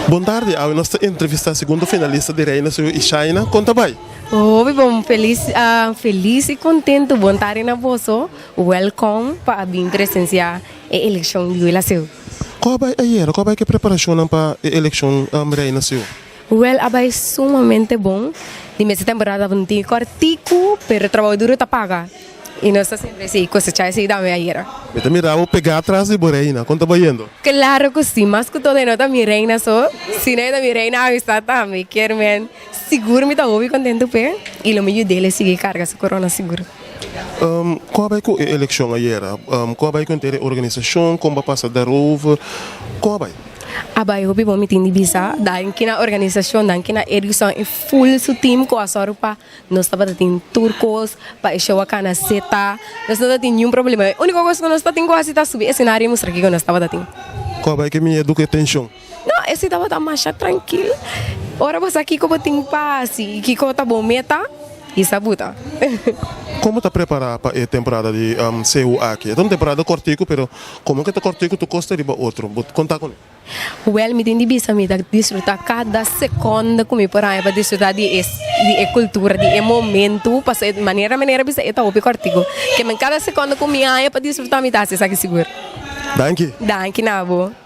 Boa tarde, a nossa entrevista segundo finalista de Reina Sul e China. Conta bem. Oh, bom, feliz e contente. Boa tarde na vosso. Welcome para vir presenciar a eleição de Brasil. Qual é a era? Qual é a preparação para a eleição Reina Sul? Well, abai sumamente bom. De mês de temporada não tem cortico, pero o trabalho duro tá paga. E nós sempre assim, cosechar esse da minha era. Eu também vou pegar atrás de Reina. Conta bem indo. Claro que sim, mas que toda nota minha reina só. Se não é da minha reina, está também. Quero men. Seguro me tá ouvindo contente pé. E o meio dele é seguir carga essa corona seguro. Qual é a eleição a era? Qual é a organização? Como vai passar da rova? Qual é? Abai hobi bom meeting di bisa dan kina organização dan kina edição e full su team ko asorupa nós estava tendo turcos pa show kana seta nós não tem nenhum problema a única coisa que nós está tendo quase tá subir cenário mostra que nós estava tendo Qual é que me educa tensão? não esse estava tá mais tranquilo ora você aqui como tem paz e que tá bom meta e sabuta Como está preparado para a temporada de CU aqui? É uma temporada cortico, mas como que está cortico, tu gosta de outro? Conta com ele. Well, me tem de bisa me da desfrutar cada segundo como por aí para desfrutar de cultura, de momento, passar de maneira bisa eta opi cortico. Que me cada segundo como aí para desfrutar me dá, se sabe seguro. Danke. Danke, Nabo.